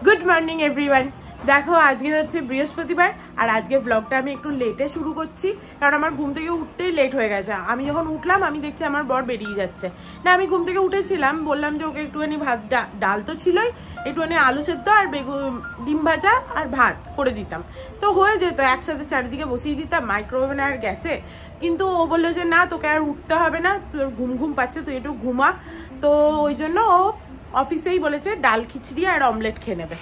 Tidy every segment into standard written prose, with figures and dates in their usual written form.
Good morning everyone. দেখো আজকে হচ্ছে বৃহস্পতিবার আর আজকে ব্লগটা আমি একটু লেটে শুরু করছি, কারণ আমার ঘুম থেকে উঠতেই লেট হয়ে গেছে। আমি যখন উঠলাম আমি দেখছি আমার বর বেরিয়ে যাচ্ছে। না, আমি ঘুম থেকে উঠেছিলাম, বললাম যে ওকে একটুখানি ভাত, ডাল তো ছিলই, একটুখানি আলু সেদ্ধ আর ডিম ভাজা আর ভাত করে দিতাম, তো হয়ে যেত, একসাথে চারিদিকে বসিয়ে দিতাম মাইক্রোওভেন আর গ্যাসে। কিন্তু ও বললো যে না, তোকে আর উঠতে হবে না, তোর ঘুম ঘুম পাচ্ছে, তুই একটু ঘুমা। তো ওই জন্য ও অফিসেই বলেছে ডাল খিচড়ি আর অমলেট খেয়ে নেবে।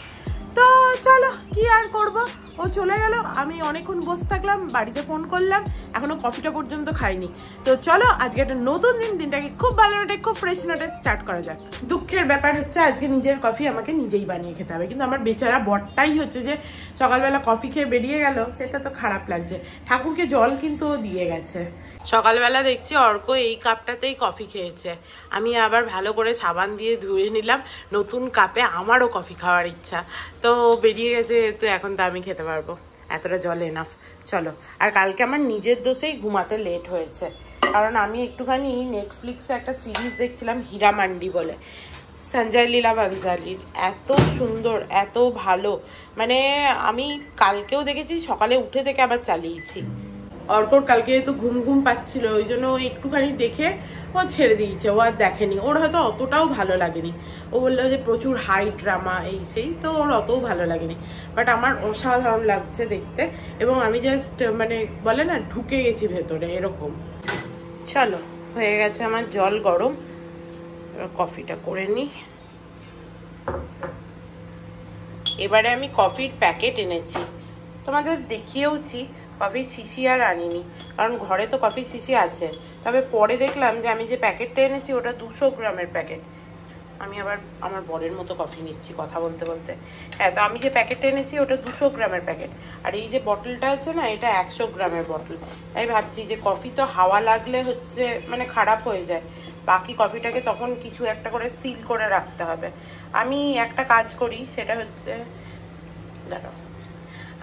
তো চলো, কি আর করব, ও চলে গেল। আমি অনেকক্ষণ বসে থাকলাম, বাড়িতে ফোন করলাম, এখনো কফিটা পর্যন্ত খাইনি। তো চলো আজকে একটা নতুন দিন, দিনটাকে খুব ভালো নোটে, খুব ফ্রেশ নোটে স্টার্ট করা যাক। দুঃখের ব্যাপার হচ্ছে আজকে নিজের কফি আমাকে নিজেই বানিয়ে খেতে হবে, কিন্তু আমার বেচারা বরটাই হচ্ছে যে সকালবেলা কফি খেয়ে বেরিয়ে গেল, সেটা তো খারাপ লাগছে। ঠাকুরকে জল কিন্তু ও দিয়ে গেছে। সকালবেলা দেখছি অর্ক এই কাপটাতেই কফি খেয়েছে, আমি আবার ভালো করে সাবান দিয়ে ধুয়ে নিলাম নতুন কাপে, আমারও কফি খাওয়ার ইচ্ছা। তো বেরিয়ে গেছে, তো এখন তো আমি খেতে পারবো, এতটা জল এনাফ। চলো, আর কালকে আমার নিজের দোষেই ঘুমাতে লেট হয়েছে, কারণ আমি একটুখানি নেটফ্লিক্সে একটা সিরিজ দেখছিলাম, হীরা মান্ডি বলে, সঞ্জয় লীলা বানসালির। এত সুন্দর, এত ভালো, মানে আমি কালকেও দেখেছি, সকালে উঠে থেকে আবার চালিয়েছি। অর্কর কালকে তো ঘুম ঘুম পাচ্ছিল, ওই জন্য ও একটুখানি দেখে ও ছেড়ে দিয়েছে, ও আর দেখেনি, ওর হয়তো অতটাও ভালো লাগেনি। ও বললো যে প্রচুর হাই ড্রামা এই সেই, তো ওর অতও ভালো লাগেনি, বাট আমার অসাধারণ লাগছে দেখতে। এবং আমি জাস্ট মানে বলে না, ঢুকে গেছি ভেতরে এরকম। চলো, হয়ে গেছে আমার জল গরম, এবার কফিটা করে নিই। এবারে আমি কফির প্যাকেট এনেছি, তোমাদের দেখিয়েওছি। কফির শিশি আর আনিনি, কারণ ঘরে তো কফির শিশি আছে। তবে পরে দেখলাম যে আমি যে প্যাকেটটা এনেছি ওটা 200 গ্রামের প্যাকেট। আমি আবার আমার বরের মতো কফি নিচ্ছি কথা বলতে বলতে। হ্যাঁ, তো আমি যে প্যাকেটটা এনেছি ওটা 200 গ্রামের প্যাকেট, আর এই যে বটলটা আছে না, এটা 100 গ্রামের বটল। তাই ভাবছি যে কফি তো হাওয়া লাগলে হচ্ছে মানে খারাপ হয়ে যায়, বাকি কফিটাকে তখন কিছু একটা করে সিল করে রাখতে হবে। আমি একটা কাজ করি, সেটা হচ্ছে, দাঁড়াও,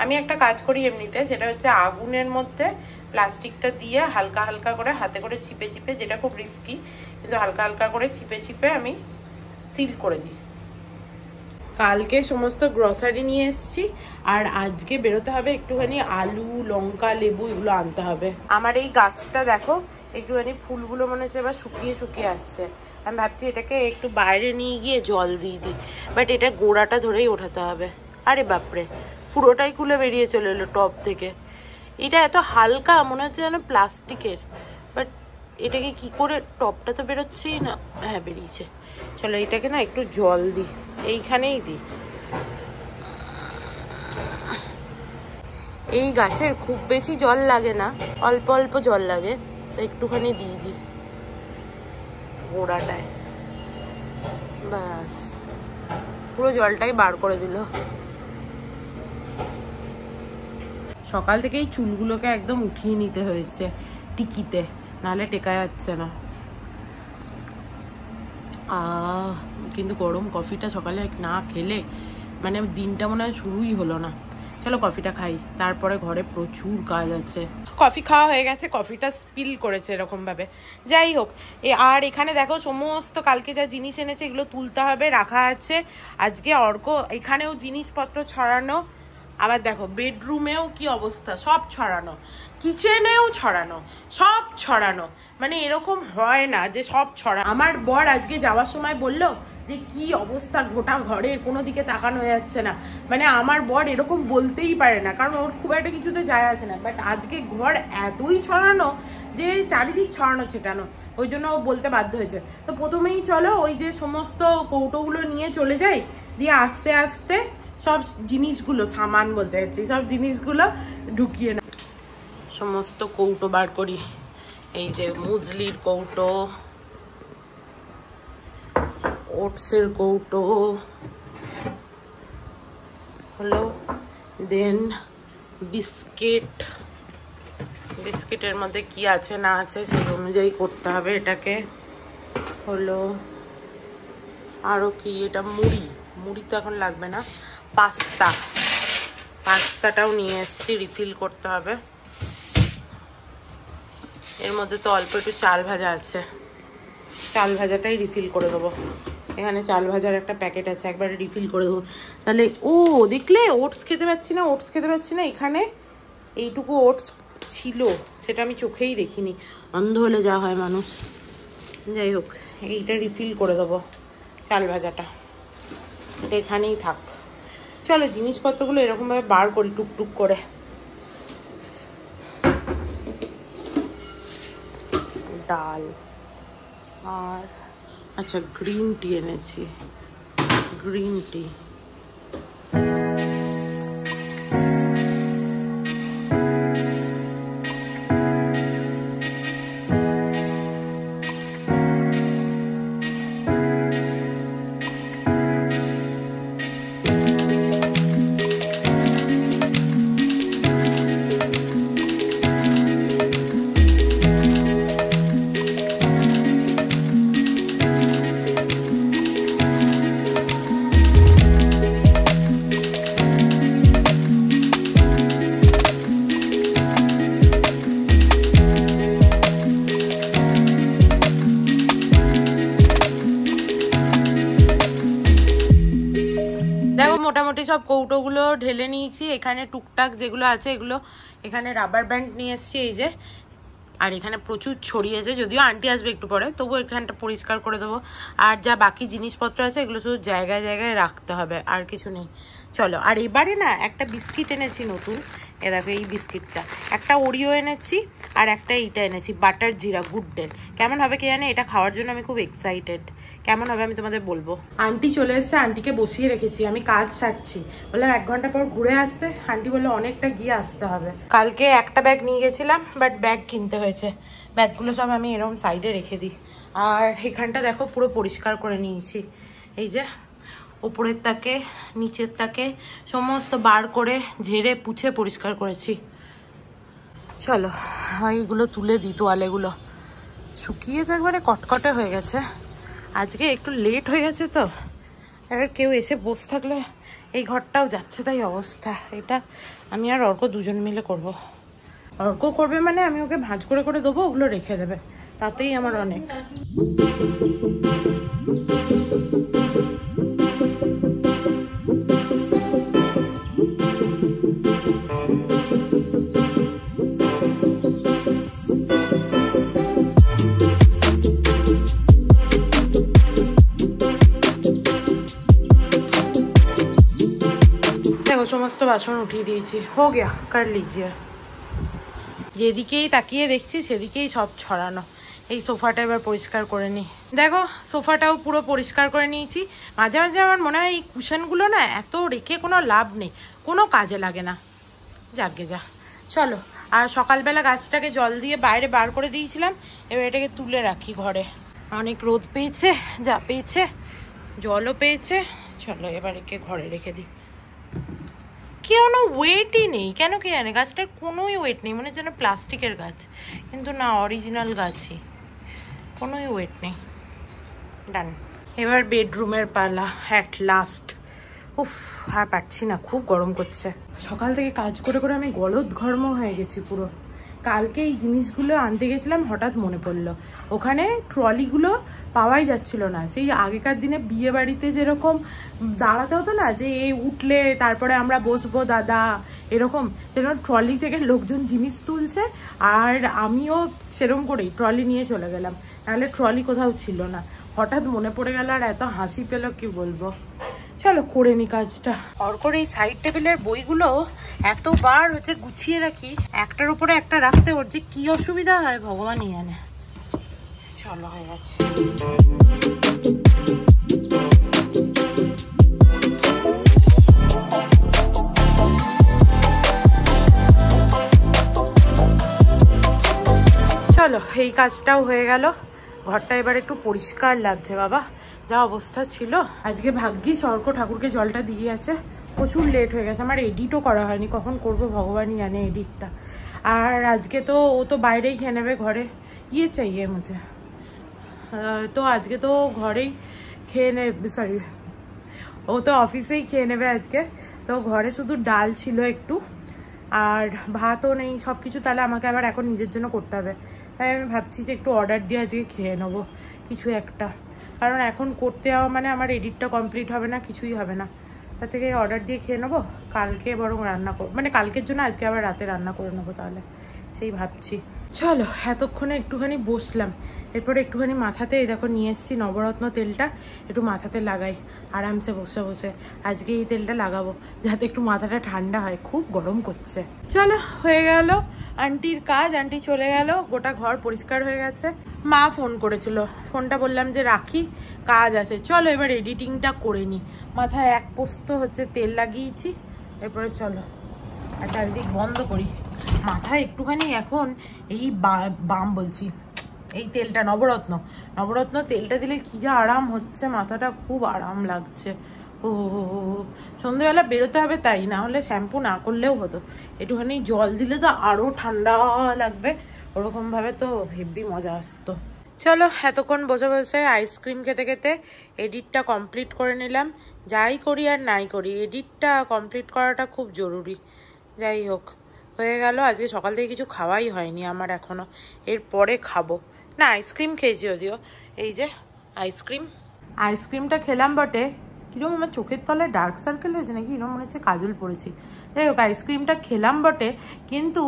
আমি একটা কাজ করি এমনিতে, সেটা হচ্ছে আগুনের মধ্যে প্লাস্টিকটা দিয়ে হালকা হালকা করে হাতে করে চিপে চিপে, যেটা খুব রিস্কি, কিন্তু হালকা হালকা করে চিপে চিপে আমি সিল করে দিই। কালকে সমস্ত গ্রসারি নিয়ে এসেছি, আর আজকে বেরোতে হবে, একটুখানি আলু, লঙ্কা, লেবু এগুলো আনতে হবে। আমার এই গাছটা দেখো, একটুখানি ফুলগুলো মনে হচ্ছে এবার শুকিয়ে শুকিয়ে আসছে। আমি ভাবছি এটাকে একটু বাইরে নিয়ে গিয়ে জল দিয়ে দিই, বাট এটা গোড়াটা ধরেই ওঠাতে হবে। আরে বাপরে, পুরোটাই খুলে বেরিয়ে চলে এলো টব থেকে। এটা এত হালকা, মনে হচ্ছে যেন প্লাস্টিকের, বাট এটাকে কি করে, টবটা তো বেরোচ্ছেই না। হ্যাঁ, বেরিয়েছে। চলো, এটাকে না একটু জল দিই, এইখানেই দিই। এই গাছের খুব বেশি জল লাগে না, অল্প অল্প জল লাগে, তো একটুখানি দিয়ে দিই গোড়াটায়, ব্যাস পুরো জলটাই বার করে দিল। সকাল থেকেই চুলগুলোকে একদম উঠিয়ে নিতে হয়েছে টিকিতে, নাহলে টেকা যাচ্ছে না। কিন্তু গরম কফিটা সকালে না খেলে মানে দিনটা মনে হয় শুরুই হলো না। চলো কফিটা খাই, তারপরে ঘরে প্রচুর কাজ আছে। কফি খাওয়া হয়ে গেছে, কফিটা স্পিল করেছে এরকম ভাবে। যাই হোক, আর এখানে দেখো সমস্ত কালকে যা জিনিস এনেছে এগুলো তুলতে হবে, রাখা আছে। আজকে অর্ক এখানেও জিনিসপত্র ছড়ানো, আবার দেখো বেডরুমেও কি অবস্থা, সব ছড়ানো, কিচেনেও ছড়ানো, সব ছড়ানো। মানে এরকম হয় না যে সব ছড়ানো। আমার বর আজকে যাওয়ার সময় বলল যে কি অবস্থা, গোটা ঘরের কোনো দিকে তাকানো যাচ্ছে না। মানে আমার বর এরকম বলতেই পারে না, কারণ ওর খুব একটা কিছুতে যায় আসে না, বাট আজকে ঘর এতই ছড়ানো যে চারিদিক ছড়ানো ছেটানো, ওই জন্য ও বলতে বাধ্য হয়েছে। তো প্রথমেই চলো ওই যে সমস্ত কৌটোগুলো নিয়ে চলে যাই, দিয়ে আস্তে আস্তে সব জিনিসগুলো, সামান বলতে যাচ্ছি, সব জিনিসগুলো ঢুকিয়ে না। সমস্ত কৌটো বার করি, এই যে মুজলির কৌটো, ওটসের কৌটো হলো, দেন বিস্কিট, বিস্কিটের মধ্যে কি আছে না আছে সেই অনুযায়ী করতে হবে এটাকে, হলো আরও কি, এটা মুড়ি, মুড়ি তো এখন লাগবে না, পাস্তা, পাস্তাটাও নিয়ে এসেছি, রিফিল করতে হবে। এর মধ্যে তো অল্প একটু চাল ভাজা আছে, চাল ভাজাটাই রিফিল করে দেবো। এখানে চাল ভাজার একটা প্যাকেট আছে, একবারে রিফিল করে দেবো। তাহলে ও দেখলে ওটস খেতে পাচ্ছি না, এখানে এইটুকু ওটস ছিল, সেটা আমি চোখেই দেখিনি, অন্ধ হলে যা হয় মানুষ। যাই হোক, এইটা রিফিল করে দেবো চাল ভাজাটা, এটা এখানেই থাক। চলো জিনিসপত্রগুলো এরকমভাবে বার করি টুকটুক করে। ডাল আর আচ্ছা গ্রিন টি এনেছি, গ্রিন টি। মোটামুটি সব কৌটোগুলো ঢেলে নিয়েছি। এখানে টুকটাক যেগুলো আছে এগুলো, এখানে রাবার ব্যান্ড নিয়ে এসেছি এই যে, আর এখানে প্রচুর ছড়িয়েছে, যদিও আন্টি আসবে একটু পরে, তবুও এখানটা পরিষ্কার করে দেবো। আর যা বাকি জিনিসপত্র আছে এগুলো শুধু জায়গায় জায়গায় রাখতে হবে, আর কিছু নেই। চলো, আর এবারে না একটা বিস্কিট এনেছি নতুন, এ দেখো এই বিস্কিটটা, একটা ওরিও এনেছি আর একটা এইটা এনেছি বাটার জিরা গুড ডে। কেমন হবে কে জানে, এটা খাওয়ার জন্য আমি খুব এক্সাইটেড। কেমন হবে আমি তোমাদের বলবো। আন্টি চলে এসছে, আন্টিকে বসিয়ে রেখেছি, আমি কাজ সারছি, বললাম 1 ঘন্টা পর ঘুরে আসতে। আন্টি বললো অনেকটা গিয়ে আসতে হবে। কালকে একটা ব্যাগ নিয়ে গেছিলাম, বাট ব্যাগ কিনতে হয়েছে। ব্যাগগুলো সব আমি এরকম সাইডে রেখে দিই। আর এখানটা দেখো পুরো পরিষ্কার করে নিয়েছি, এই যে ওপরের তাকে নিচের তাকে সমস্ত বার করে ঝেড়ে পুছে পরিষ্কার করেছি। চলো এইগুলো তুলে দিই, তোয়ালেগুলো শুকিয়ে তো একবারে কটকটে হয়ে গেছে। আজকে একটু লেট হয়ে গেছে তো, এবার কেউ এসে বসে থাকলে এই ঘরটাও যাচ্ছে তাই অবস্থা। এটা আমি আর অর্ক দুজন মিলে করব। অর্ক করবে মানে আমি ওকে ভাঁজ করে করে দেবো, ওগুলো রেখে দেবে, তাতেই আমার অনেক। সমস্ত বাসন উঠিয়ে দিয়েছি, হো গিয়া কার লিজিয়ে। যেদিকেই তাকিয়ে দেখছি সেদিকেই সব ছড়ানো। এই সোফাটা এবার পরিষ্কার করে নিই। দেখো সোফাটাও পুরো পরিষ্কার করে নিয়েছি। মাঝে মাঝে আমার মনে হয় এই কুশনগুলো না এত রেখে কোনো লাভ নেই, কোনো কাজে লাগে না। যাকে যা, চলো। আর সকালবেলা গাছটাকে জল দিয়ে বাইরে বার করে দিয়েছিলাম, এবার এটাকে তুলে রাখি ঘরে। অনেক রোদ পেয়েছে, যা পেয়েছে, জলও পেয়েছে। চলো এবার একে ঘরে রেখে দিই। কোনো ওয়েটই নেই, কেন কে জানে, গাছটার কোনোই ওয়েট নেই, মনে হচ্ছে যেন প্লাস্টিকের গাছ, কিন্তু না অরিজিনাল গাছই, কোনোই ওয়েট নেই। ডান। এবার বেডরুমের পালা অ্যাট লাস্ট। উফ আর পারছি না, খুব গরম করছে। সকাল থেকে কাজ করে করে আমি গলদঘর্ম হয়ে গেছি পুরো। কালকে এই জিনিসগুলো আনতে গেছিলাম, হঠাৎ মনে পড়লো ওখানে ট্রলিগুলো পাওয়াই যাচ্ছিল না। সেই আগেকার দিনে বিয়ে বাড়িতে যেরকম দাঁড়াতে হতো না, যে এই উঠলে তারপরে আমরা বসবো দাদা, এরকম যেন ট্রলি থেকে লোকজন জিনিস তুলছে, আর আমিও সেরকম করেই ট্রলি নিয়ে চলে গেলাম, নাহলে ট্রলি কোথাও ছিল না। হঠাৎ মনে পড়ে গেল আর এত হাসি পেল কি বলবো। চলো করে নি কাজটা। অর্কর এই সাইড টেবিলের বইগুলো এতবার হচ্ছে গুছিয়ে রাখি, একটার উপরে একটা রাখতে ওর যে কি অসুবিধা হয় ভগবানই জানে। চলো হয়ে গেছে। চলো এই কাজটাও হয়ে গেল, ঘরটা এবার একটু পরিষ্কার লাগছে। বাবা যা অবস্থা ছিল। আজকে ভাগ্যিস অর্ক ঠাকুরকে জলটা দিয়ে আছে, প্রচুর লেট হয়ে গেছে। আমার এডিটও করা হয়নি, কখন করবো ভগবানই জানে এডিটটা। আর আজকে তো ও তো বাইরেই খেয়ে নেবে, ঘরে ইয়ে চাইয়ে মুঝে, তো আজকে তো ঘরেই খেয়ে নেবে, সরি ও তো অফিসেই খেয়ে নেবে আজকে। তো ঘরে শুধু ডাল ছিল একটু, আর ভাতও নেই, সব কিছু তাহলে আমাকে আবার এখন নিজের জন্য করতে হবে। তাই আমি ভাবছি যে একটু অর্ডার দিয়ে আজকে খেয়ে নেবো কিছু একটা। কারণ এখন করতে যাওয়া মানে আমার এডিটটা কমপ্লিট হবে না, কিছুই হবে না। তার থেকে অর্ডার দিয়ে খেয়ে নেবো, কালকে বরং রান্না করবো, মানে কালকের জন্য আজকে আবার রাতে রান্না করে নেবো তাহলে, সেই ভাবছি। চলো এতক্ষণে একটুখানি বসলাম, এরপরে একটুখানি মাথাতে এই দেখো নিয়ে এসেছি নবরত্ন তেলটা, একটু মাথাতে লাগাই আরামসে বসে বসে। আজকে এই তেলটা লাগাবো যাতে একটু মাথাটা ঠান্ডা হয়, খুব গরম করছে। চলো হয়ে গেল আন্টির কাজ, আন্টি চলে গেল, গোটা ঘর পরিষ্কার হয়ে গেছে। মা ফোন করেছিল, ফোনটা বললাম যে রাখি, কাজ আছে। চলো এবার এডিটিংটা করে নিই। মাথায় এক পোস্ত হচ্ছে তেল লাগিয়েছি, এরপরে চলো আর চারিদিক বন্ধ করি। মাথায় একটুখানি এখন এই বাম বলছি, এই তেলটা নবরত্ন তেলটা দিলে কি যা আরাম হচ্ছে, মাথাটা খুব আরাম লাগছে। ও সন্ধ্যেবেলা বেরোতে হবে তাই, না হলে শ্যাম্পু না করলেও হতো। একটুখানি জল দিলে তো আরো ঠান্ডা লাগবে, ওরকম ভাবে তো হেব্বি মজা আসতো। চলো এতক্ষণ বসে বসে আইসক্রিম খেতে খেতে এডিটটা কমপ্লিট করে নিলাম। যাই করি আর নাই করি, এডিটটা কমপ্লিট করাটা খুব জরুরি। যাই হোক হয়ে গেল। আজকে সকাল থেকে কিছু খাওয়াই হয়নি আমার এখনো, এরপরে খাবো। না আইসক্রিম খেয়েছি যদিও, এই যে আইসক্রিমটা খেলাম বটে। কিরকম আমার চোখের তলায় ডার্ক সার্কেল হয়েছে নাকি, এরকম মনে হচ্ছে কাজল পড়েছি। যাই হোক আইসক্রিমটা খেলাম বটে, কিন্তু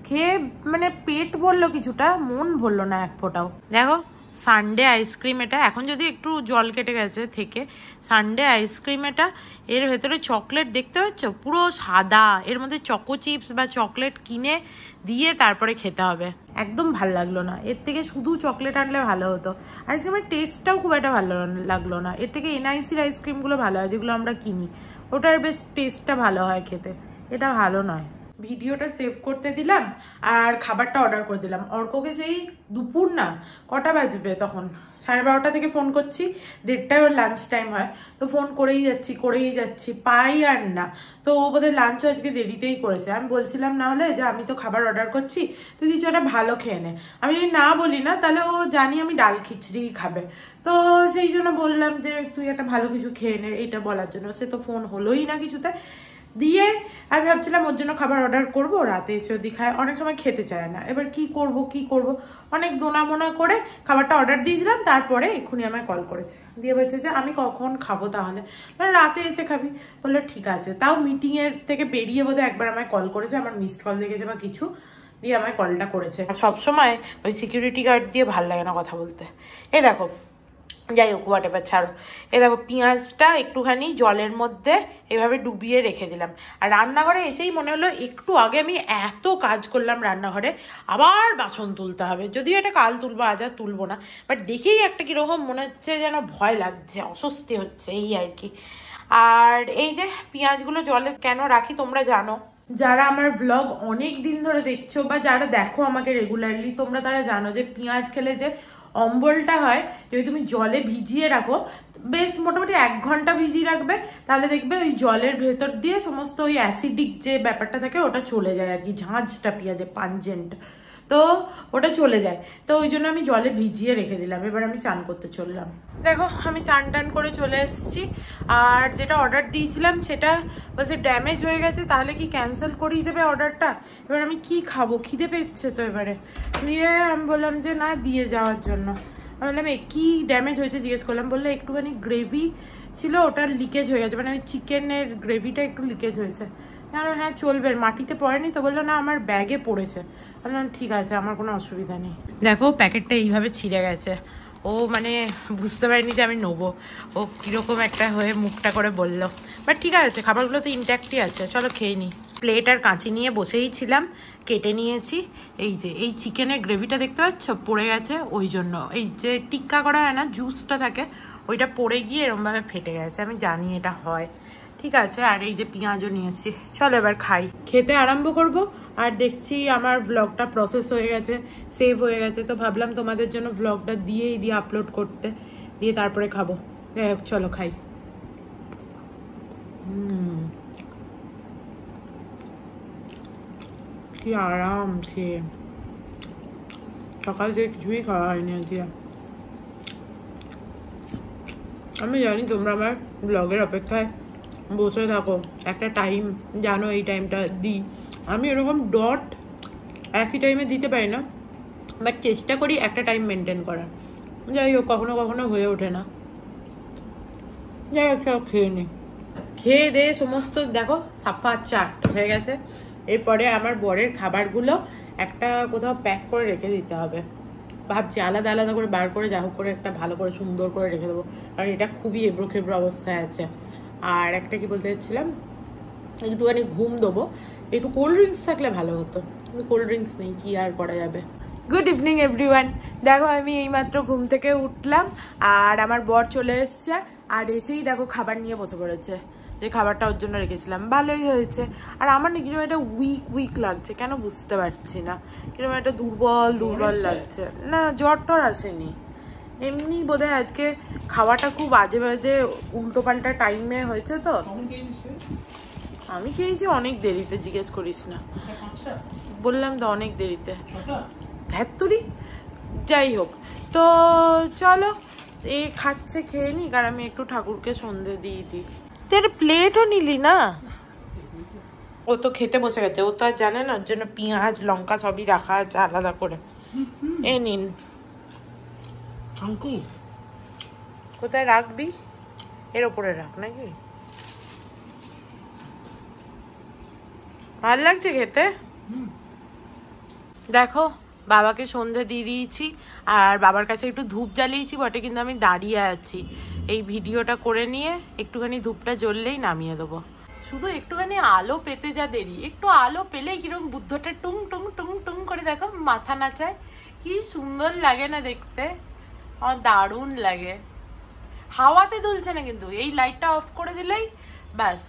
খেয়ে মানে পেট ভরলো কিছুটা, মন ভরলো না এক ফোঁটাও। দেখো সানডে আইসক্রিম এটা, এখন যদি একটু জল কেটে গেছে থেকে, সানডে আইসক্রিম এটা। এর ভেতরে চকলেট দেখতে পাচ্ছ, পুরো সাদা, এর মধ্যে চকো চিপস বা চকলেট কিনে দিয়ে তারপরে খেতে হবে। একদম ভাল লাগলো না, এর থেকে শুধু চকলেট আনলে ভালো হতো। আইসক্রিমের টেস্টটাও খুব একটা ভালো লাগলো না, এর থেকে এনআইসির আইসক্রিমগুলো ভালো হয় যেগুলো আমরা কিনি, ওটার বেশ টেস্টটা ভালো হয় খেতে, এটা ভালো নয়। ভিডিওটা সেভ করতে দিলাম আর খাবারটা অর্ডার করে দিলাম। অর্ককে সেই দুপুর না কটা বাজবে তখন, 12:30 থেকে ফোন করছি, 1:30টায় ওর লাঞ্চ টাইম হয়, তো ফোন করেই যাচ্ছি পাই আর না। তো ও বোধহয় লাঞ্চও আজকে দেরিতেই করেছে। আমি বলছিলাম না হলে যে আমি তো খাবার অর্ডার করছি, তুই কিছু একটা ভালো খেয়ে নে। আমি যদি না বলি না তাহলে ও জানি আমি ডাল খিচড়ি খাবে, তো সেই জন্য বললাম যে তুই একটা ভালো কিছু খেয়ে নে, এইটা বলার জন্য। সে তো ফোন হলোই না কিছুতে। দিয়ে আমি ভাবছিলাম ওর জন্য খাবার অর্ডার করবো, রাতে এসে যদি খায়, অনেক সময় খেতে চায় না। এবার কি করব অনেক দোনামোনা করে খাবারটা অর্ডার দিয়ে দিলাম। তারপরে এক্ষুনি আমায় কল করেছে, দিয়ে বলছে যে আমি কখন খাবো তাহলে, রাতে এসে খাবি। বললো ঠিক আছে। তাও মিটিংয়ের থেকে বেরিয়ে বোধহয় একবার আমায় কল করেছে, আমার মিসড কল দেখেছে বা কিছু, দিয়ে আমায় কলটা করেছে। আর সবসময় ওই সিকিউরিটি গার্ড দিয়ে ভাল লাগে না কথা বলতে। এই দেখো, যাই হোক হোয়াট এভার, ছাড়ো। এই দেখো পেঁয়াজটা একটুখানি জলের মধ্যে এভাবে ডুবিয়ে রেখে দিলাম। আর রান্নাঘরে এসেই মনে হলো একটু আগে আমি এত কাজ করলাম রান্নাঘরে, আবার বাসন তুলতে হবে। যদিও এটা কাল তুলবো, আজ আর তুলবো না, বাট দেখেই একটা কীরকম মনে হচ্ছে যেন ভয় লাগছে, অস্বস্তি হচ্ছে, এই আর কি। আর এই যে পেঁয়াজগুলো জলে কেন রাখি তোমরা জানো, যারা আমার ব্লগ অনেক দিন ধরে দেখছো বা যারা দেখো আমাকে রেগুলারলি, তোমরা তারা জানো যে পেঁয়াজ খেলে যে অম্বলটা হয়, যদি তুমি জলে ভিজিয়ে রাখো, বেশ মোটামুটি 1 ঘন্টা ভিজিয়ে রাখবে, তাহলে দেখবে ওই জলের ভেতর দিয়ে সমস্ত ওই অ্যাসিডিক যে ব্যাপারটা থাকে ওটা চলে যায় আর কি, ঝাঁঝটা পেঁয়াজে পাঞ্জেন্ট, তো ওটা চলে যায়। তো ওই জন্য আমি জলে ভিজিয়ে রেখে দিলাম। এবার আমি চান করতে চললাম। দেখো আমি চান করে চলে এসেছি। আর যেটা অর্ডার দিয়েছিলাম সেটা বলছে ড্যামেজ হয়ে গেছে, তাহলে কি ক্যান্সেল করেই দেবে অর্ডারটা। এবার আমি কি খাবো, খিদে পেয়েছে তো। এবারে দিয়ে আমি বললাম যে না, দিয়ে যাওয়ার জন্য। আমি বললাম কি ড্যামেজ হয়েছে জিজ্ঞেস করলাম, বললে একটুখানি গ্রেভি ছিল, ওটার লিকেজ হয়ে গেছে, মানে ওই চিকেনের গ্রেভিটা একটু লিকেজ হয়েছে। হ্যাঁ চলবে, মাটিতে পড়েনি তো। বললো না আমার ব্যাগে পড়েছে। বললাম ঠিক আছে, আমার কোনো অসুবিধা নেই। দেখো প্যাকেটটা এইভাবে ছিঁড়ে গেছে, ও মানে বুঝতে পারিনি যে আমি নেবো। ও কীরকম একটা হয়ে মুখটা করে বললো, বাট ঠিক আছে, খাবারগুলো তো ইনট্যাক্টই আছে, চলো খেয়ে নিই। প্লেট আর কাঁচি নিয়ে বসেই ছিলাম, কেটে নিয়েছি। এই যে এই চিকেনের গ্রেভিটা দেখতে পাচ্ছ পড়ে গেছে, ওই জন্য এই যে টিক্কা করা হয় না, জুসটা থাকে, ওইটা পড়ে গিয়ে এরমভাবে ফেটে গেছে। আমি জানি এটা হয়, ঠিক আছে। আর এই যে পেঁয়াজও নিয়েছি, চলো এবার খাই, খেতে আরম্ভ করব। আর দেখছি আমার ভ্লগটা প্রসেস হয়ে গেছে, সেভ হয়ে গেছে, তো ভাবলাম তোমাদের জন্য ভ্লগটা দিয়ে আপলোড করতে, দিয়ে তারপরে খাবো। যাই হোক চলো খাই। কি আরাম খেয়ে, সকাল থেকে কিছুই খাওয়া হয়নি আজকে। আমি জানি তোমরা আমার ব্লগের অপেক্ষায় বসে থাকো, একটা টাইম জানো এই টাইমটা দিই। আমি এরকম ডট একই টাইমে দিতে পারি না, বাট চেষ্টা করি একটা টাইম মেনটেন করার। যাই হোক কখনো কখনো হয়ে ওঠে না। যাই হোক সব খেয়ে নিই, খেয়ে দিয়ে সমস্ত দেখো সাফা চাট হয়ে গেছে। এরপরে আমার বরের খাবারগুলো একটা কোথাও প্যাক করে রেখে দিতে হবে, ভাবছি আলাদা আলাদা করে বার করে যা হোক করে একটা ভালো করে সুন্দর করে রেখে দেবো, কারণ এটা খুবই এবড়ো খেবড়ো অবস্থায় আছে। আর একটা কি বলতে চাচ্ছিলাম, একটুখানি ঘুম দেবো, একটু কোল্ড ড্রিঙ্কস থাকলে ভালো হতো, কিন্তু কোল্ড ড্রিঙ্কস নেই, কি আর করা যাবে। গুড ইভিনিং এভরিওয়ান, দেখো আমি এইমাত্র ঘুম থেকে উঠলাম আর আমার বর চলে এসছে, আর এসেই দেখো খাবার নিয়ে বসে পড়েছে, যে খাবারটা ওর জন্য রেখেছিলাম। ভালোই হয়েছে। আর আমার না কিরকম একটা উইক লাগছে, কেন বুঝতে পারছি না, কিরকম একটা দুর্বল লাগছে। না জ্বর টর আসেনি, এমনি বোধহয় আজকে খাওয়াটা খুব বাজে উল্টো পাল্টা টাইমে হয়েছে। তো আমি খেয়েছি অনেক দেরিতে, জিজ্ঞেস করিস না, বললাম তো অনেক দেরিতে। ধ্যাত্তুরি, যাই হোক, তো চলো এ খাচ্ছে খেয়ে নি, কারণ আমি একটু ঠাকুরকে সন্ধে দিয়ে দিই। তোর প্লেটও নিলি না? ও তো খেতে বসে গেছে, ও তো আর জানে না, ওর জন্য পেঁয়াজ লঙ্কা সবই রাখা আছে আলাদা করে। এ নিন। কোথায় রাখবি? এর ওপরে রাখ নাকি? ভাল লাগছে খেতে। দেখো বাবাকে সন্ধে দিয়ে দিয়েছি, আর বাবার কাছে একটু ধূপ জ্বালিয়েছি বটে, কিন্তু আমি দাঁড়িয়ে আছি। এই ভিডিওটা করে নিয়ে একটুখানি ধূপটা জ্বললেই নামিয়ে দেবো। শুধু একটুখানি আলো পেতে যা দেরি, একটু আলো পেলেই কিরকম বুদ্ধটা টুং টুং টুং টুং করে দেখো মাথা নাচায়, কি সুন্দর লাগে না দেখতে, আমার দারুণ লাগে। হাওয়াতে দুলছে না কিন্তু, এই লাইটটা অফ করে দিলেই ব্যাস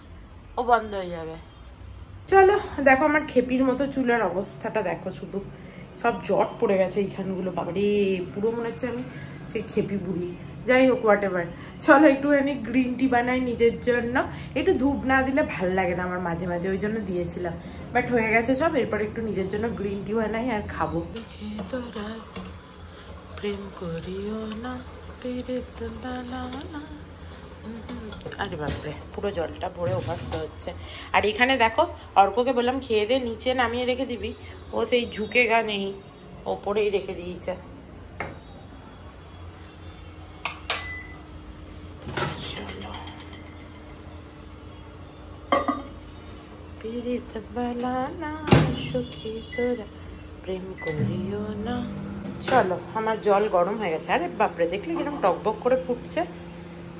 ও বন্ধ হয়ে যাবে। চলো দেখো আমার খেপির মতো চুলের অবস্থাটা দেখো, শুধু সব জট পড়ে গেছে এইখানগুলো, বাবারে পুরো মনে হচ্ছে আমি সেই খেপি বুড়ি। যাই হোক হোয়াট এভার, চলো একটুখানি গ্রিন টি বানাই নিজের জন্য, একটু ধূপ না দিলে ভাল লাগে না আমার মাঝে মাঝে, ওই জন্য দিয়েছিলাম, বাট হয়ে গেছে সব। এরপর একটু নিজের জন্য গ্রিন টি বানাই আর খাবো। প্রেম করিও না, আরে বাপরে পুরো জলটা ভরে অভ্যস্ত হচ্ছে। আর এখানে দেখো অর্ককে বললাম খেয়ে দে, নিচে নামিয়ে রেখে দিবি, ও সেই ঝুঁকে গা নেই, ওপরেই রেখে দিয়েছে। চলো পীড়িত বালা না সুখী তোরা প্রেম করিও না। চলো আমার জল গরম হয়ে গেছে। আরে বাপরে দেখলে কিরকম টকবক করে ফুটছে,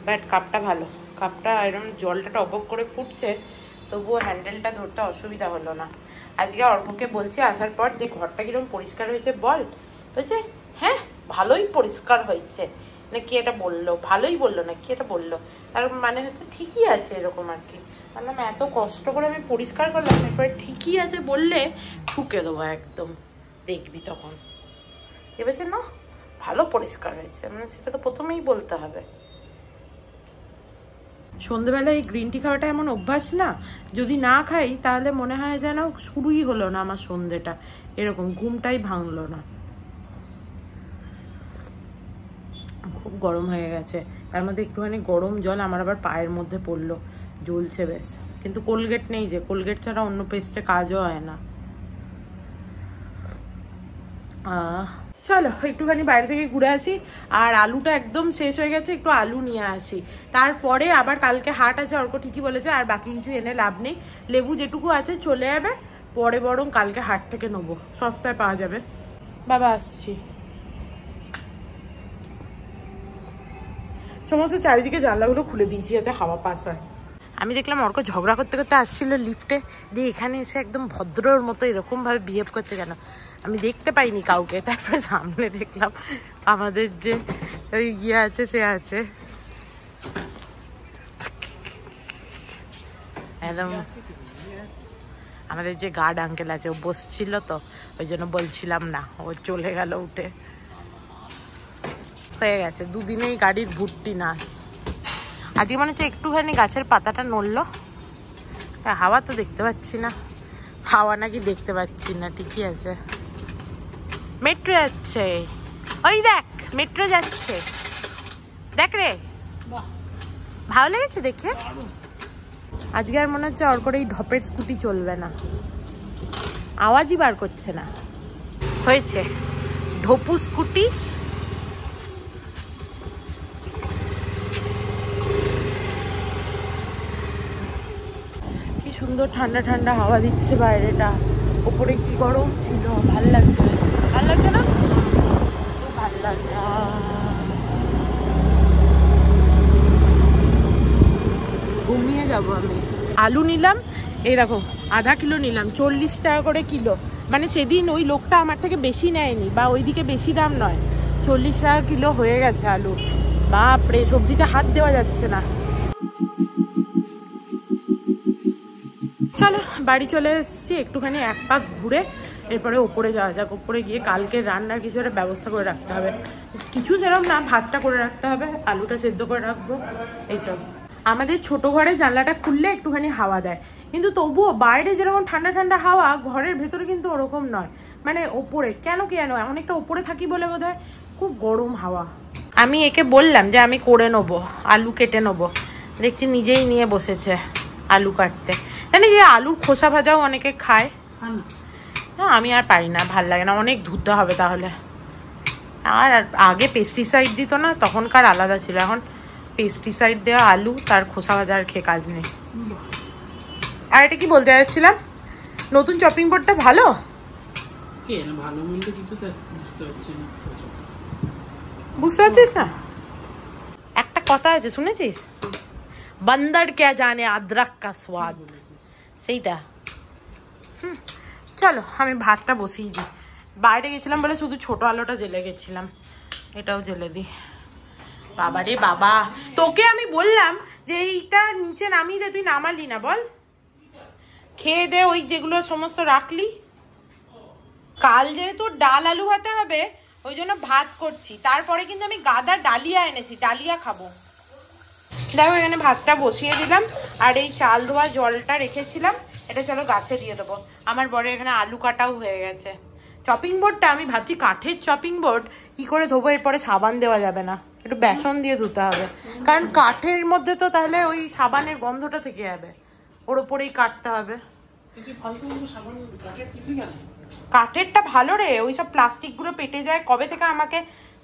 বাট কাপটা ভালো, কাপটা এরকম জলটা টকবক করে ফুটছে, তবুও হ্যান্ডেলটা ধরতে অসুবিধা হলো না। আজকে অর্ককে বলছি আসার পর যে ঘরটা কিরকম পরিষ্কার হয়েছে বল, বলছে হ্যাঁ ভালোই পরিষ্কার হয়েছে, না কি এটা বললো, ভালোই বললো না কি এটা বললো, তার মানে হচ্ছে ঠিকই আছে এরকম আর কি। বললাম এত কষ্ট করে আমি পরিষ্কার করলাম, এরপরে ঠিকই আছে বললে ঠুকে দেবো একদম, দেখবি তখন। এ বলছে না ভালো পরিষ্কার হয়েছে, মানে সেটা তো প্রথমেই বলতে হবে। সন্ধ্যেবেলা এই গ্রিন টি খাওয়াটা এমন অভ্যাস না, যদি না খাই তাহলে মনে হয় যেন শুরুই হলো না আমার সন্ধ্যেটা, এরকম ঘুমটাই ভাঙলো না। খুব গরম হয়ে গেছে, তার মধ্যে একটুখানি গরম জল আমার আবার পায়ের মধ্যে পড়লো, জ্বলছে বেশ, কিন্তু কোলগেট নেই, যে কোলগেট ছাড়া অন্য পেস্টে কাজও হয় না। চলো একটুখানি বাইরে থেকে ঘুরে আসি, আর আলুটা একদম শেষ হয়ে গেছে, একটু আলু নিয়ে আসি, তারপরে আবার কালকে হাট আছে, অর্ক ঠিকই বলেছে, আর বাকি কিছু এনে লাভ নেই, লেবু যেটুকু আছে চলে যাবে, পরে বরং কালকে হাট থেকে নেবো, সস্তায় পাওয়া যাবে। বাবা আসছি। সমস্ত চারিদিকে জানলাগুলো খুলে দিয়েছি যাতে হাওয়া পাস হয়। আমি দেখলাম অর্ক ঝগড়া করতে করতে আসছিল লিফটে, দিয়ে এখানে এসে একদম ভদ্রর মতো এরকম ভাবে বিহেভ করছে কেন, আমি দেখতে পাইনি কাউকে, তারপরে সামনে দেখলাম আমাদের যে ওই ইয়ে আছে সে আছে, একদম আমাদের যে গার্ড আঙ্কেল আছে ও বসছিল, তো ওই জন্য বলছিলাম না, ও চলে গেল উঠে। হয়ে গেছে দুদিনেই গাড়ির ভুট্টি নাশ। আজকে মনে হচ্ছে একটুখানি গাছের পাতাটা নড়লো, হাওয়া তো দেখতে পাচ্ছি না, হাওয়া নাকি দেখতে পাচ্ছি না, ঠিকই আছে। মেট্রো যাচ্ছে, ওই দেখ মেট্রো যাচ্ছে, দেখ রে, ভালো লেগেছে দেখে। আজকে আর মনে হচ্ছে ওর করে এই ঢপের স্কুটি চলবে না, আওয়াজই বার করছে না, হয়েছে ঢপু স্কুটি। সুন্দর ঠান্ডা ঠান্ডা হাওয়া দিচ্ছে বাইরেটা। ওপরে কি গরম ছিল, ভাল লাগছে। ভাল লাগছে না? ভাল লাগছে। ঘুমিয়ে যাবো আমি। আলু নিলাম, এই দেখো আধা কিলো নিলাম, 40 টাকা করে কিলো। মানে সেদিন ওই লোকটা আমার থেকে বেশি নেয়নি, বা ওইদিকে বেশি দাম নয়, 40 টাকা কিলো হয়ে গেছে আলু। বাপরে, সবজিতে হাত দেওয়া যাচ্ছে না। চলো বাড়ি চলে এসেছি, একটুখানি এক পাক ঘুরে এরপরে ওপরে যাওয়া যাক। ওপরে গিয়ে কালকে রান্নার কিছু একটা ব্যবস্থা করে রাখতে হবে। কিছু সেরকম না, ভাতটা করে রাখতে হবে, আলুটা সেদ্ধ করে রাখবো, এইসব। আমাদের ছোট ঘরে জানলাটা খুললে একটুখানি হাওয়া দেয়, কিন্তু তবুও বাইরে যেরকম ঠান্ডা ঠান্ডা হাওয়া, ঘরের ভেতরে কিন্তু ওরকম নয়। মানে ওপরে কেন অনেকটা ওপরে থাকি বলে বোধহয় খুব গরম হাওয়া। আমি একে বললাম যে আমি করে নেবো, আলু কেটে নেবো, দেখছি নিজেই নিয়ে বসেছে আলু কাটতে। জানি যে আলুর খোসা ভাজাও অনেকে খায়, হ্যাঁ আমি আর পারি না, ভাল লাগে না, অনেক ধুতে হবে তাহলে। আর আগে পেস্টিসাইড দিত না, তখনকার আলাদা ছিল, এখন পেস্টিসাইড দেওয়া আলু, তার খোসা ভাজা আর খেয়ে কাজ নেই। আর এটা কি বলতে যাচ্ছিলাম, নতুন চপিং বোর্ডটা ভালো? বুঝতে পারছিস না? একটা কথা আছে, শুনেছিস? बंदर क्या जाने अदरक का स्वाद, সেইটা। চলো আমি ভাতটা বসিয়ে দিই। বাইরে গেছিলাম বলে শুধু ছোট আলোটা জেলে গেছিলাম, এটাও জেলে দিই। বাবা রে বাবা, তোকে আমি বললাম যে এইটা নিচে নামিয়ে দে, তুই নামালি না, বল। খেয়ে দে ওই যেগুলো সমস্ত রাখলি। কাল যেহেতু ডাল আলু ভাতে হবে, ওই জন্য ভাত করছি। তারপরে কিন্তু আমি গাদা ডালিয়া এনেছি, ডালিয়া খাবো। দেখো এখানে ভাতটা বসিয়ে দিলাম, আর এই চাল ধোয়া জলটা রেখেছিলাম, এটা চলো গাছে দিয়ে দেবো। আমার বড় এখানে আলু কাটাও হয়ে গেছে। চপিং বোর্ডটা আমি ভাবছি কাঠের চপিং বোর্ড কি করে ধোবো, এরপরে সাবান দেওয়া যাবে না, একটু বেসন দিয়ে ধুতে হবে, কারণ কাঠের মধ্যে তো তাহলে ওই সাবানের গন্ধটা থেকে যাবে, ওর ওপরেই কাটতে হবে। কাঠেরটা ভালো রে, ওই সব প্লাস্টিক গুলো পেটে যায়, কবে থেকে আমাকে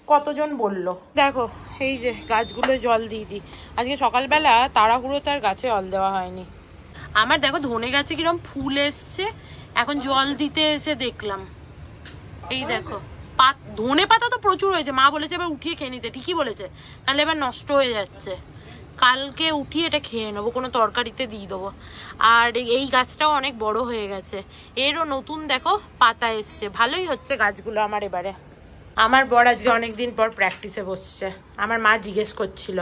কতজন বললো। দেখো এই যে গাছগুলো জল দিয়ে দিই, আজকে সকালবেলা তাড়াহুড়ো তার গাছে জল দেওয়া হয়নি। আমার দেখো ধনে গাছে কিরকম ফুল এসছে, এখন জল দিতে এসে দেখলাম। এই দেখো ধনে পাতা তো প্রচুর হয়েছে, মা বলেছে এবার উঠিয়ে খেয়ে নিতে, ঠিকই বলেছে, নাহলে এবার নষ্ট হয়ে যাচ্ছে। কালকে উঠিয়ে এটা খেয়ে নেবো, কোনো তরকারিতে দিয়ে দেবো। আর এই গাছটাও অনেক বড় হয়ে গেছে, এরও নতুন দেখো পাতা এসছে, ভালোই হচ্ছে গাছগুলো আমার এবারে। আমার বর আজকে অনেকদিন পর প্র্যাকটিসে বসছে। আমার মা জিজ্ঞেস করছিল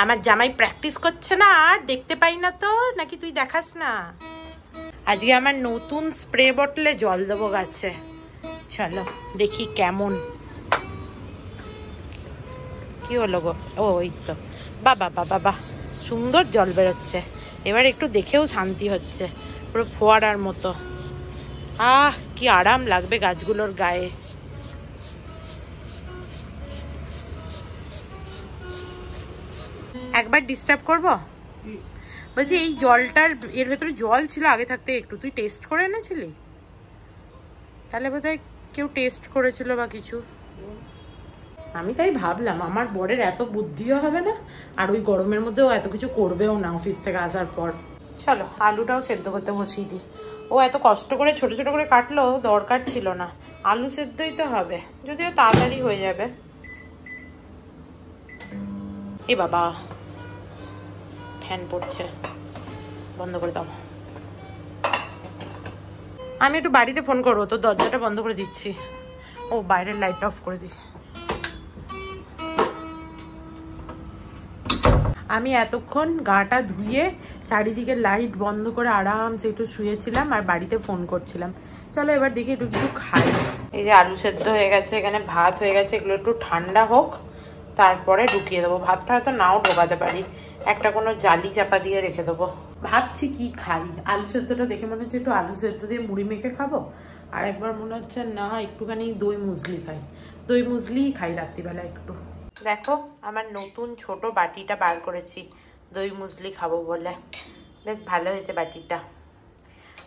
আমার জামাই প্র্যাকটিস করছে না আর দেখতে পাই না তো, নাকি তুই দেখাস না। আজকে আমার নতুন স্প্রে বটলে জল দেবো গাছে, চলো দেখি কেমন কি হলো গো। ও ওই তো, বাবা বাবা বাহ, সুন্দর জল বেরোচ্ছে। এবার একটু দেখেও শান্তি হচ্ছে, পুরো ফোয়ারার মতো। কি আরাম লাগবে গাছগুলোর গায়ে। একবার ডিস্টার্ব করবো, বলছি এই জলটার এর ভেতরে জল ছিল আগে থাকতে, একটু তুই টেস্ট করে এনেছিলি? তাহলে বোধহয় কেউ টেস্ট করেছিল বা কিছু, আমি তাই ভাবলাম। আমার বরের এত বুদ্ধিও হবে না, আর ওই গরমের মধ্যেও এত কিছু করবেও না অফিস থেকে আসার পর। চলো আলুটাও সেদ্ধ করতে বসিয়ে দিই। ও এত কষ্ট করে ছোট ছোট করে কাটলো, দরকার ছিল না, আলু সেদ্ধই তো হবে, যদিও তাড়াতাড়ি হয়ে যাবে। এ বাবা ফ্যান পড়ছে, বন্ধ করে দাও। আমি একটু বাড়িতে ফোন করবো, তো দরজাটা বন্ধ করে দিচ্ছি। ও বাইরের লাইটটা অফ করে দিচ্ছি। আমি এতক্ষণ গাটা ধুয়ে চারিদিকে লাইট বন্ধ করে আরামসে একটু শুয়েছিলাম আর বাড়িতে ফোন করছিলাম। চলো এবার দেখি একটু কিছু খাই। এই যে আলু সেদ্ধ হয়ে গেছে, এখানে ভাত হয়ে গেছে, এগুলো একটু ঠান্ডা হোক তারপরে ঢুকিয়ে দেবো। ভাতটা হয়তো নাও ঢোকাতে পারি, একটা কোনো জালি চাপা দিয়ে রেখে দেবো। ভাবছি কি খাই, আলু সেদ্ধটা দেখে মনে হচ্ছে একটু আলু সেদ্ধ দিয়ে মুড়ি মেখে খাবো, আর একবার মনে হচ্ছে না একটুখানি দই মুসলি খাই, দই মুসলিই খাই রাত্রিবেলা একটু। দেখো আমার নতুন ছোট বাটিটা বার করেছি দই মুসলি খাবো বলে, বেশ ভালো হয়েছে বাটিটা।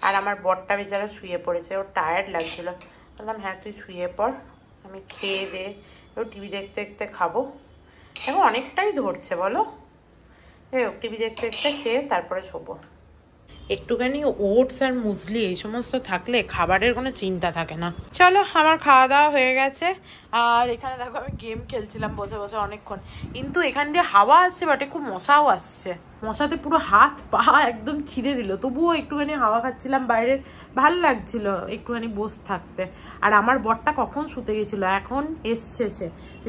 আর আমার বরটা বেচারা শুয়ে পড়েছে, ওর টায়ার্ড লাগছিল, বললাম হ্যাঁ তুই শুয়ে পড়, আমি খেয়ে দে ও টিভি দেখতে দেখতে খাবো। এবং অনেকটাই ধরছে বলো, টিভি দেখতে দেখতে খেয়ে তারপরে শোবো। একটুখানি ওটস আর মুসলি এই সমস্ত থাকলে খাবারের কোনো চিন্তা থাকে না। চলো, আমার খাওয়া দাওয়া হয়ে গেছে। আর এখানে দেখো আমি গেম খেলছিলাম বসে বসে অনেকক্ষণ, কিন্তু এখান দিয়ে হাওয়া আসছে বটে, খুব মশাও আসছে। মশাতে পুরো হাত পা একদম ছিঁড়ে দিল, তবুও একটুখানি হাওয়া খাচ্ছিলাম বাইরের, ভাল লাগছিল একটুখানি বসে থাকতে। আর আমার বরটা কখন শুতে গেছিলো, এখন এসছে সে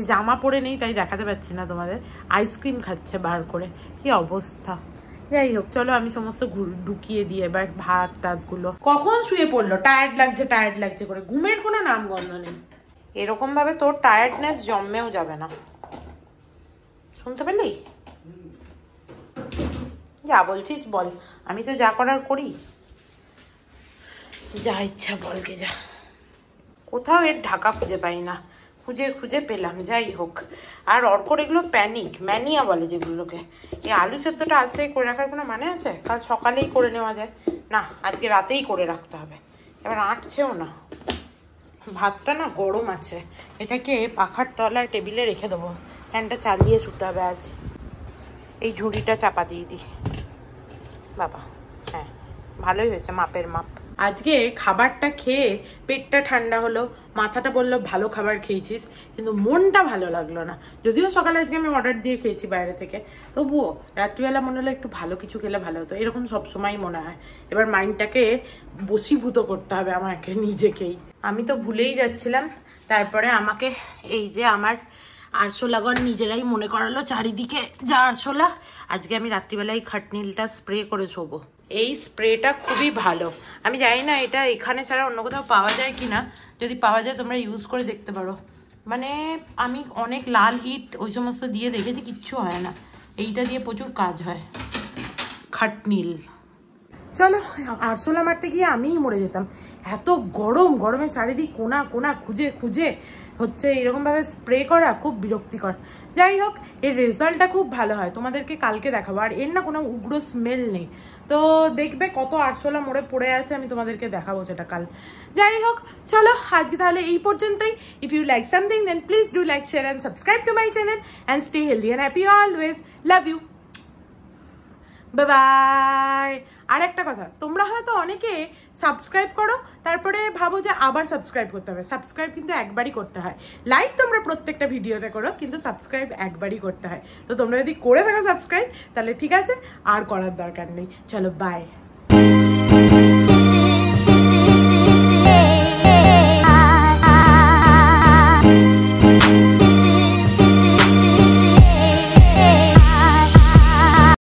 জামা পরে নেই তাই দেখাতে পাচ্ছি না তোমাদের, আইসক্রিম খাচ্ছে বার করে, কি অবস্থা। যাই হোক, চলো আমি সমস্ত ঢুকিয়ে দিই এবার ভাত টাতগুলো। কখন শুয়ে পড়লো, টায়ার্ড লাগছে করে, ঘুমের কোনো নাম গন্ধ নেই। এরকম ভাবে তোর টায়ার্ডনেস জন্মেও যাবে না, শুনতে পেলি? যা বলছিস বল, আমি তো যা করার করি, যা ইচ্ছা বলকে যা। কোথাও এর ঢাকা খুঁজে পাই না, খুঁজে পেলাম। যাই হোক, আর অর্কর এগুলো ম্যানিয়া বলে যেগুলোকে। এই আলু সেদ্ধটা আজকে করে রাখার কোনো মানে আছে? কাল সকালেই করে নেওয়া যায় না, আজকে রাতেই করে রাখতে হবে। এবার আঁটছেও না, ভাতটা না গরম আছে, এটাকে পাখার তলায় টেবিলে রেখে দেবো, ফ্যানটা চালিয়ে শুতে হবে আজ। এই ঝুড়িটা চাপা দিয়ে দিই বাবা। হ্যাঁ, ভালোই হয়েছে, মাপের মাপ। আজকে খাবারটা খেয়ে পেটটা ঠান্ডা হলো, মাথাটা বললো ভালো খাবার খেয়েছিস, কিন্তু মনটা ভালো লাগলো না। যদিও সকালে আজকে আমি অর্ডার দিয়ে খেয়েছি বাইরে থেকে, তবুও রাত্রিবেলা মনে হলো একটু ভালো কিছু খেলে ভালো হতো, এরকম সবসময় মনে হয়। এবার মাইন্ডটাকে বশীভূত করতে হবে আমাকে নিজেকেই। আমি তো ভুলেই যাচ্ছিলাম, তারপরে আমাকে এই যে আমার আরশোলাগণ নিজেরাই মনে করালো চারিদিকে যা আরশোলা। আজকে আমি রাত্রিবেলায় খাটনিলটা স্প্রে করে শোবো। এই স্প্রেটা খুবই ভালো, আমি জানি না এটা এখানে ছাড়া অন্য কোথাও পাওয়া যায় কি না, যদি পাওয়া যায় তোমরা ইউজ করে দেখতে পারো। মানে আমি অনেক লাল হিট ওই সমস্ত দিয়ে দেখেছি, কিচ্ছু হয় না, এইটা দিয়ে প্রচুর কাজ হয়। খাটনিল। চলো, আরশোলা মারতে গিয়ে আমিই মরে যেতাম, এত গরমে চারিদিক কোনা কোনা খুঁজে হচ্ছে এরকমভাবে স্প্রে করা, খুব বিরক্তিকর। যাই হোক, এর রেজাল্টটা খুব ভালো হয়, তোমাদেরকে কালকে দেখাবো। আর এর না কোনো উগ্র স্মেল নেই, তো দেখবে কত আরশোলা মরে পড়ে আছে, আমি তোমাদেরকে দেখাবো সেটা কাল। যাই হোক, চলো আজকে তাহলে এই পর্যন্তই। If you like something then please do like, share and subscribe to my channel and stay healthy and happy always. Love you, bye bye. আর একটা কথা, তোমরা হয়তো অনেকে সাবস্ক্রাইব করো তারপরে ভাবো যে আবার সাবস্ক্রাইব করতে হবে। সাবস্ক্রাইব কিন্তু একবারই করতে হয়। লাইক তোমরা প্রত্যেকটা ভিডিওতে করো, কিন্তু সাবস্ক্রাইব একবারই করতে হয়। তো তোমরা যদি করে থাকো সাবস্ক্রাইব, তাহলে ঠিক আছে, আর করার দরকার নেই। চলো বাই।